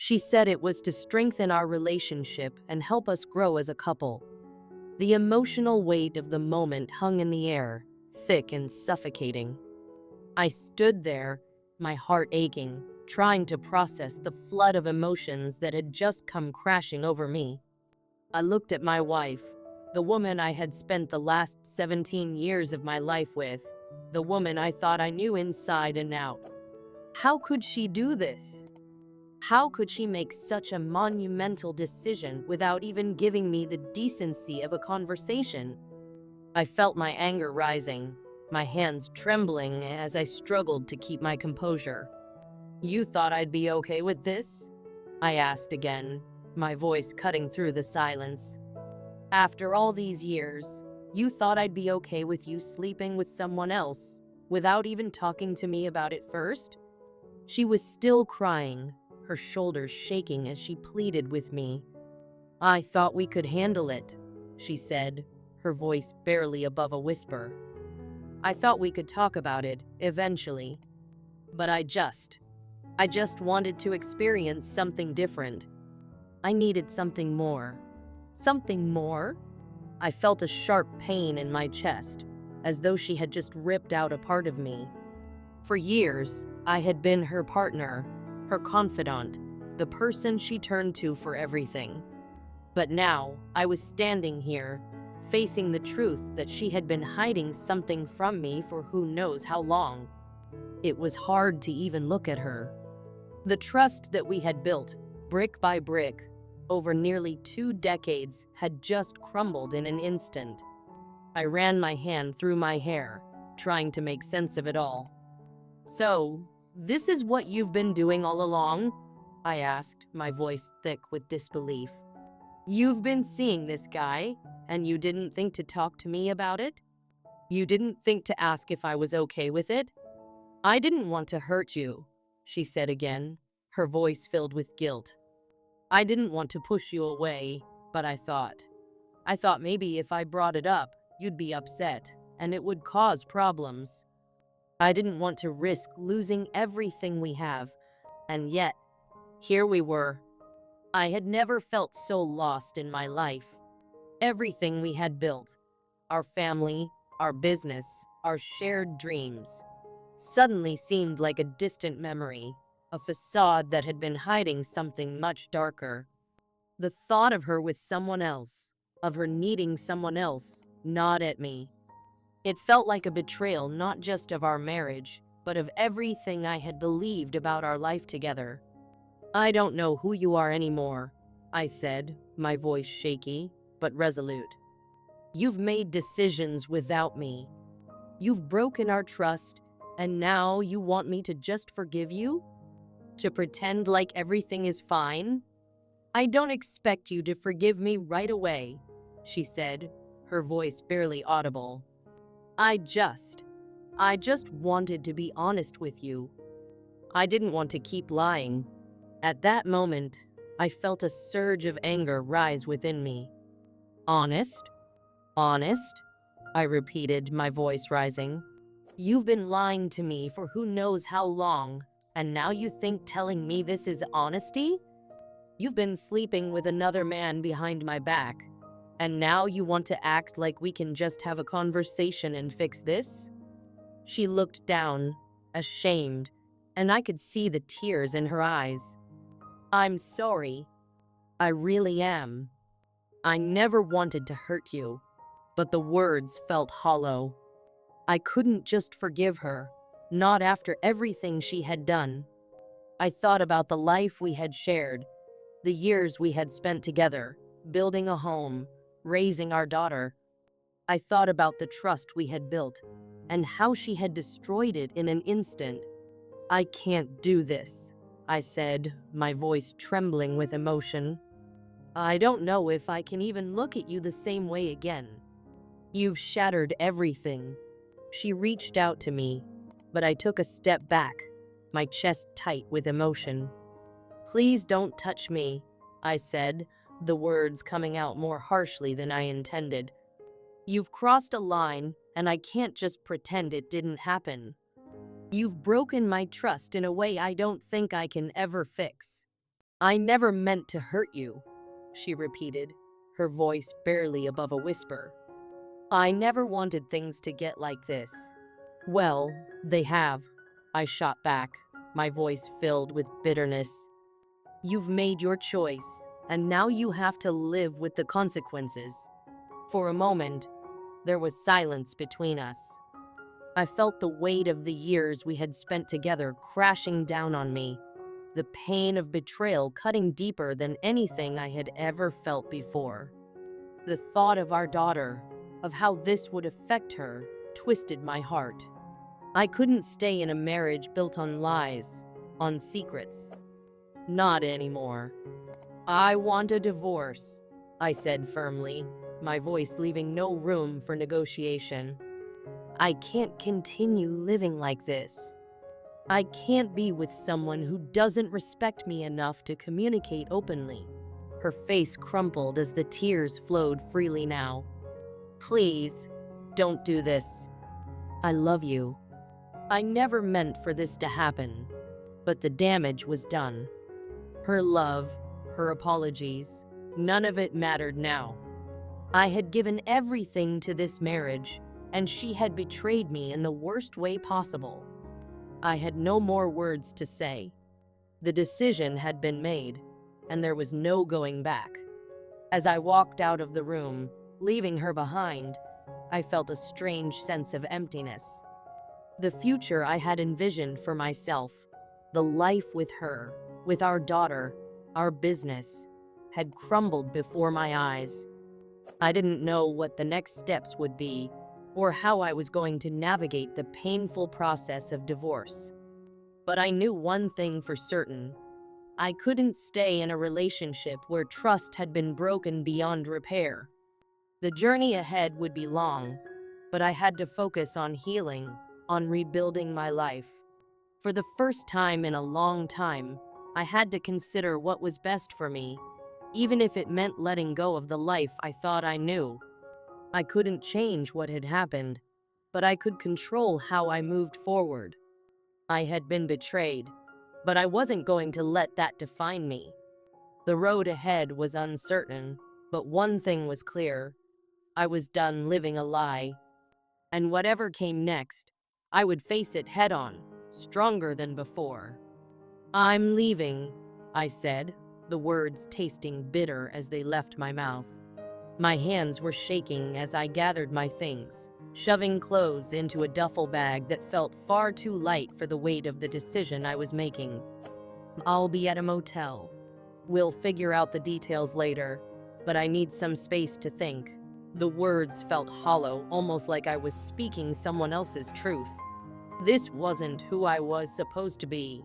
She said it was to strengthen our relationship and help us grow as a couple. The emotional weight of the moment hung in the air, thick and suffocating. I stood there, my heart aching, trying to process the flood of emotions that had just come crashing over me. I looked at my wife, the woman I had spent the last 17 years of my life with, the woman I thought I knew inside and out. How could she do this? How could she make such a monumental decision without even giving me the decency of a conversation? I felt my anger rising, my hands trembling as I struggled to keep my composure. "You thought I'd be okay with this?" I asked again, my voice cutting through the silence. "After all these years, you thought I'd be okay with you sleeping with someone else, without even talking to me about it first?" She was still crying, her shoulders shaking as she pleaded with me. "I thought we could handle it," she said, her voice barely above a whisper. "I thought we could talk about it, eventually. But I just wanted to experience something different. I needed something more." Something more? I felt a sharp pain in my chest, as though she had just ripped out a part of me. For years, I had been her partner, her confidant, the person she turned to for everything. But now, I was standing here, facing the truth that she had been hiding something from me for who knows how long. It was hard to even look at her. The trust that we had built, brick by brick, over nearly 2 decades had just crumbled in an instant. I ran my hand through my hair, trying to make sense of it all. "So, this is what you've been doing all along?" I asked, my voice thick with disbelief. "You've been seeing this guy, and you didn't think to talk to me about it? You didn't think to ask if I was okay with it?" "I didn't want to hurt you," she said again, her voice filled with guilt. "I didn't want to push you away, but I thought maybe if I brought it up, you'd be upset, and it would cause problems. I didn't want to risk losing everything we have, and yet, here we were." I had never felt so lost in my life. Everything we had built, our family, our business, our shared dreams, suddenly seemed like a distant memory, a facade that had been hiding something much darker. The thought of her with someone else, of her needing someone else, gnawed at me. It felt like a betrayal not just of our marriage, but of everything I had believed about our life together. "I don't know who you are anymore," I said, my voice shaky, but resolute. "You've made decisions without me. You've broken our trust, and now you want me to just forgive you? To pretend like everything is fine? I don't expect you to forgive me right away," she said, her voice barely audible. I just wanted to be honest with you. I didn't want to keep lying." At that moment, I felt a surge of anger rise within me. "Honest? Honest?" I repeated, my voice rising. "You've been lying to me for who knows how long, and now you think telling me this is honesty? You've been sleeping with another man behind my back, and now you want to act like we can just have a conversation and fix this?" She looked down, ashamed, and I could see the tears in her eyes. "I'm sorry. I really am. I never wanted to hurt you." But the words felt hollow. I couldn't just forgive her, not after everything she had done. I thought about the life we had shared, the years we had spent together, building a home, raising our daughter. I thought about the trust we had built, and how she had destroyed it in an instant. "I can't do this," I said, my voice trembling with emotion. "I don't know if I can even look at you the same way again. You've shattered everything." She reached out to me, but I took a step back, my chest tight with emotion. "Please don't touch me," I said, the words coming out more harshly than I intended. "You've crossed a line, and I can't just pretend it didn't happen. You've broken my trust in a way I don't think I can ever fix." I never meant to hurt you, she repeated, her voice barely above a whisper. I never wanted things to get like this. Well, they have, I shot back, my voice filled with bitterness. You've made your choice, and now you have to live with the consequences. For a moment, there was silence between us. I felt the weight of the years we had spent together crashing down on me, the pain of betrayal cutting deeper than anything I had ever felt before. The thought of our daughter, of how this would affect her, twisted my heart. I couldn't stay in a marriage built on lies, on secrets. Not anymore. I want a divorce, I said firmly, my voice leaving no room for negotiation. I can't continue living like this. I can't be with someone who doesn't respect me enough to communicate openly. Her face crumpled as the tears flowed freely now. Please, don't do this. I love you. I never meant for this to happen, but the damage was done. Her love, her apologies, none of it mattered now. I had given everything to this marriage, and she had betrayed me in the worst way possible. I had no more words to say. The decision had been made, and there was no going back. As I walked out of the room, leaving her behind, I felt a strange sense of emptiness. The future I had envisioned for myself, the life with her, with our daughter, our business, had crumbled before my eyes. I didn't know what the next steps would be, or how I was going to navigate the painful process of divorce. But I knew one thing for certain. I couldn't stay in a relationship where trust had been broken beyond repair. The journey ahead would be long, but I had to focus on healing, on rebuilding my life. For the first time in a long time, I had to consider what was best for me, even if it meant letting go of the life I thought I knew. I couldn't change what had happened, but I could control how I moved forward. I had been betrayed, but I wasn't going to let that define me. The road ahead was uncertain, but one thing was clear. I was done living a lie. And whatever came next, I would face it head on, stronger than before. I'm leaving, I said, the words tasting bitter as they left my mouth. My hands were shaking as I gathered my things, shoving clothes into a duffel bag that felt far too light for the weight of the decision I was making. I'll be at a motel. We'll figure out the details later, but I need some space to think. The words felt hollow, almost like I was speaking someone else's truth. This wasn't who I was supposed to be.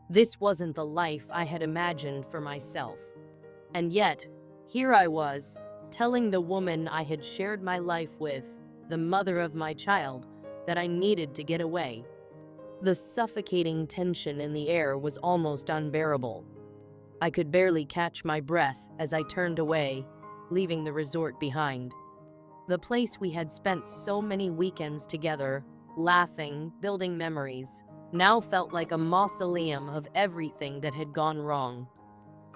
This wasn't the life I had imagined for myself. And yet, here I was, telling the woman I had shared my life with, the mother of my child, that I needed to get away. The suffocating tension in the air was almost unbearable. I could barely catch my breath as I turned away, leaving the resort behind. The place we had spent so many weekends together, laughing, building memories, now felt like a mausoleum of everything that had gone wrong.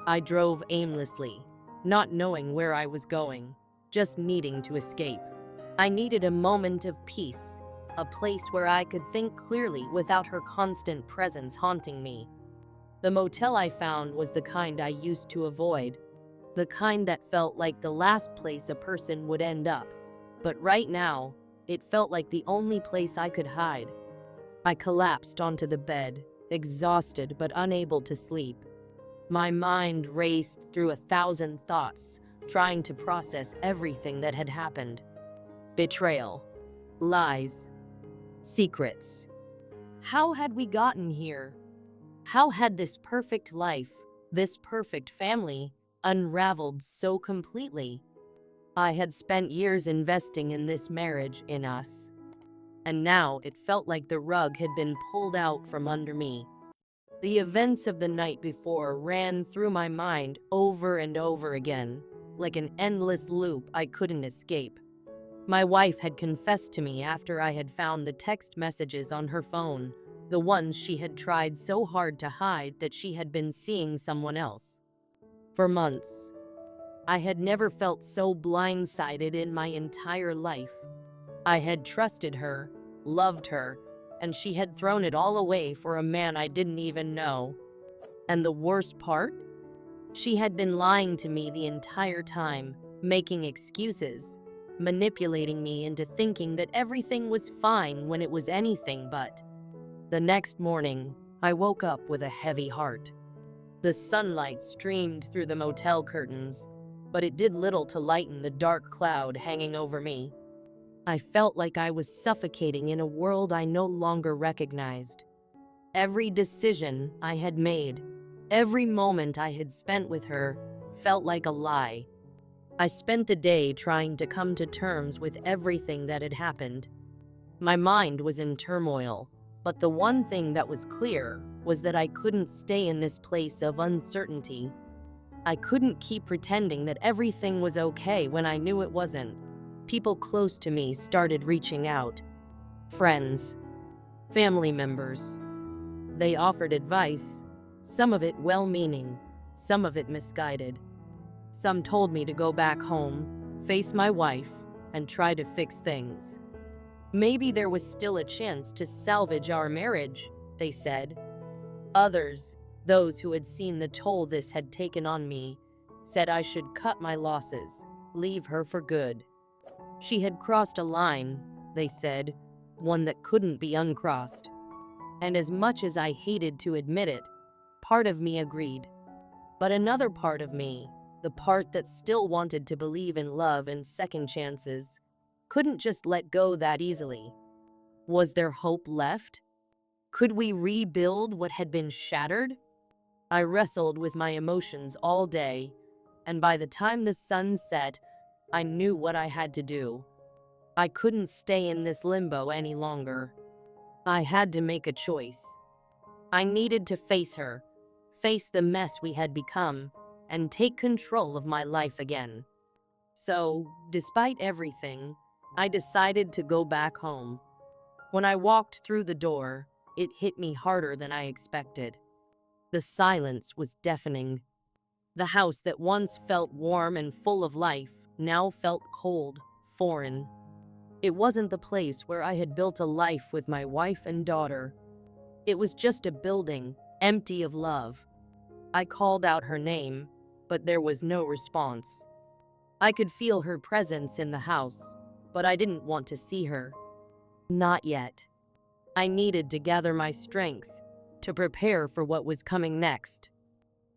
I drove aimlessly, not knowing where I was going, just needing to escape. I needed a moment of peace, a place where I could think clearly without her constant presence haunting me. The motel I found was the kind I used to avoid, the kind that felt like the last place a person would end up. But right now, it felt like the only place I could hide. I collapsed onto the bed, exhausted but unable to sleep. My mind raced through 1,000 thoughts, trying to process everything that had happened. Betrayal, lies, secrets. How had we gotten here? How had this perfect life, this perfect family, unraveled so completely? I had spent years investing in this marriage, in us. And now it felt like the rug had been pulled out from under me. The events of the night before ran through my mind over and over again, like an endless loop I couldn't escape. My wife had confessed to me after I had found the text messages on her phone, the ones she had tried so hard to hide that she had been seeing someone else. For months, I had never felt so blindsided in my entire life. I had trusted her, loved her, and she had thrown it all away for a man I didn't even know. And the worst part? She had been lying to me the entire time, making excuses, manipulating me into thinking that everything was fine when it was anything but. The next morning, I woke up with a heavy heart. The sunlight streamed through the motel curtains, but it did little to lighten the dark cloud hanging over me. I felt like I was suffocating in a world I no longer recognized. Every decision I had made, every moment I had spent with her, felt like a lie. I spent the day trying to come to terms with everything that had happened. My mind was in turmoil, but the one thing that was clear was that I couldn't stay in this place of uncertainty. I couldn't keep pretending that everything was okay when I knew it wasn't. People close to me started reaching out. Friends, family members. They offered advice, some of it well-meaning, some of it misguided. Some told me to go back home, face my wife, and try to fix things. Maybe there was still a chance to salvage our marriage, they said. Others, those who had seen the toll this had taken on me, said I should cut my losses, leave her for good. She had crossed a line, they said, one that couldn't be uncrossed. And as much as I hated to admit it, part of me agreed. But another part of me, the part that still wanted to believe in love and second chances, couldn't just let go that easily. Was there hope left? Could we rebuild what had been shattered? I wrestled with my emotions all day, and by the time the sun set, I knew what I had to do. I couldn't stay in this limbo any longer. I had to make a choice. I needed to face her, face the mess we had become, and take control of my life again. So, despite everything, I decided to go back home. When I walked through the door, it hit me harder than I expected. The silence was deafening. The house that once felt warm and full of life now felt cold, foreign. It wasn't the place where I had built a life with my wife and daughter. It was just a building, empty of love. I called out her name, but there was no response. I could feel her presence in the house, but I didn't want to see her. Not yet. I needed to gather my strength, to prepare for what was coming next.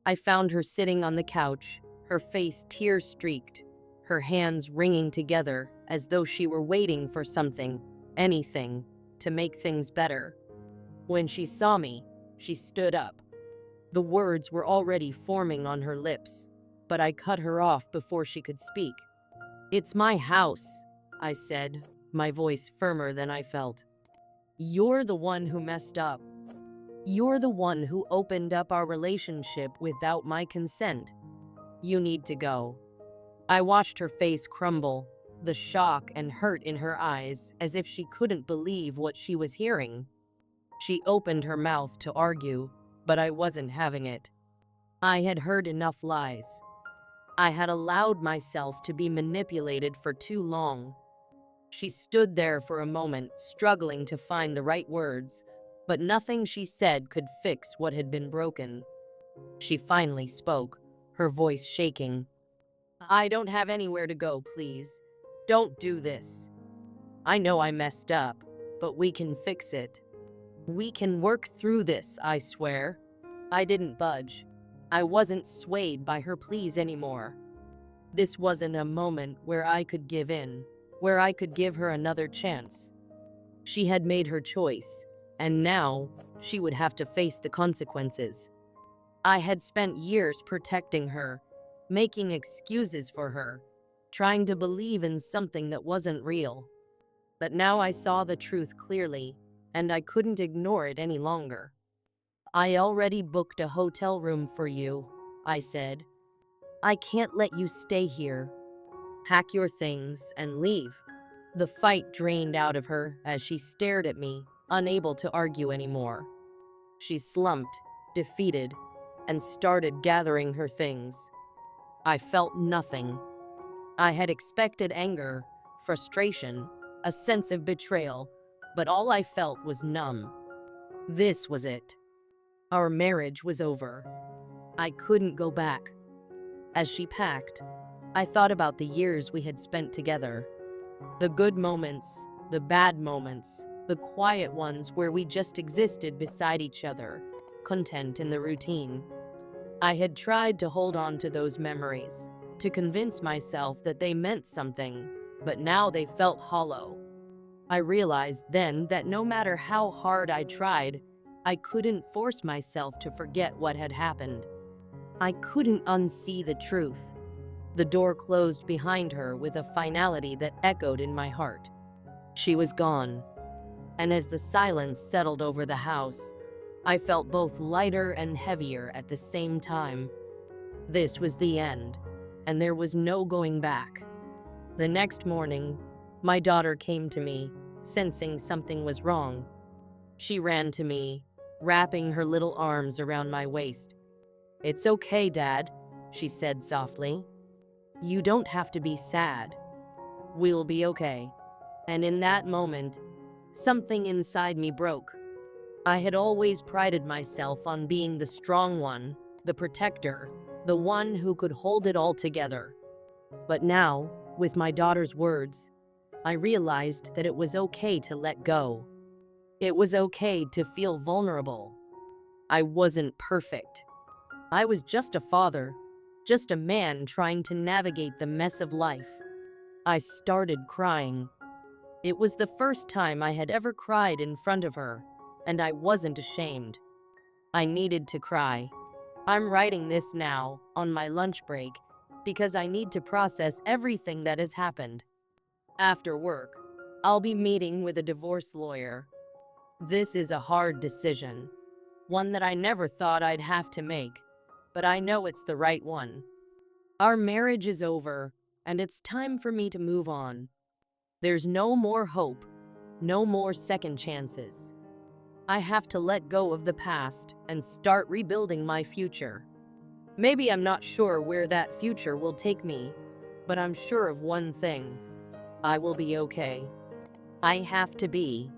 I found her sitting on the couch, her face tear-streaked, her hands wringing together as though she were waiting for something, anything, to make things better. When she saw me, she stood up. The words were already forming on her lips, but I cut her off before she could speak. "It's my house," I said, my voice firmer than I felt. "You're the one who messed up. You're the one who opened up our relationship without my consent. You need to go." I watched her face crumble, the shock and hurt in her eyes as if she couldn't believe what she was hearing. She opened her mouth to argue, but I wasn't having it. I had heard enough lies. I had allowed myself to be manipulated for too long. She stood there for a moment, struggling to find the right words, but nothing she said could fix what had been broken. She finally spoke, her voice shaking. "I don't have anywhere to go, please. Don't do this. I know I messed up, but we can fix it. We can work through this, I swear." I didn't budge. I wasn't swayed by her pleas anymore. This wasn't a moment where I could give in, where I could give her another chance. She had made her choice, and now she would have to face the consequences. I had spent years protecting her, making excuses for her, trying to believe in something that wasn't real. But now I saw the truth clearly, and I couldn't ignore it any longer. "I already booked a hotel room for you," I said. "I can't let you stay here. Pack your things and leave." The fight drained out of her as she stared at me, unable to argue anymore. She slumped, defeated, and started gathering her things. I felt nothing. I had expected anger, frustration, a sense of betrayal, but all I felt was numb. This was it. Our marriage was over. I couldn't go back. As she packed, I thought about the years we had spent together. The good moments, the bad moments, the quiet ones where we just existed beside each other, content in the routine. I had tried to hold on to those memories, to convince myself that they meant something, but now they felt hollow. I realized then that no matter how hard I tried, I couldn't force myself to forget what had happened. I couldn't unsee the truth. The door closed behind her with a finality that echoed in my heart. She was gone, and as the silence settled over the house, I felt both lighter and heavier at the same time. This was the end, and there was no going back. The next morning, my daughter came to me, sensing something was wrong. She ran to me, wrapping her little arms around my waist. "It's okay, Dad," she said softly. "You don't have to be sad. We'll be okay." And in that moment, something inside me broke. I had always prided myself on being the strong one, the protector, the one who could hold it all together. But now, with my daughter's words, I realized that it was okay to let go. It was okay to feel vulnerable. I wasn't perfect. I was just a father, just a man trying to navigate the mess of life. I started crying. It was the first time I had ever cried in front of her, and I wasn't ashamed. I needed to cry. I'm writing this now, on my lunch break, because I need to process everything that has happened. After work, I'll be meeting with a divorce lawyer. This is a hard decision, one that I never thought I'd have to make, but I know it's the right one. Our marriage is over, and it's time for me to move on. There's no more hope, no more second chances. I have to let go of the past and start rebuilding my future. Maybe I'm not sure where that future will take me, but I'm sure of one thing. I will be okay. I have to be.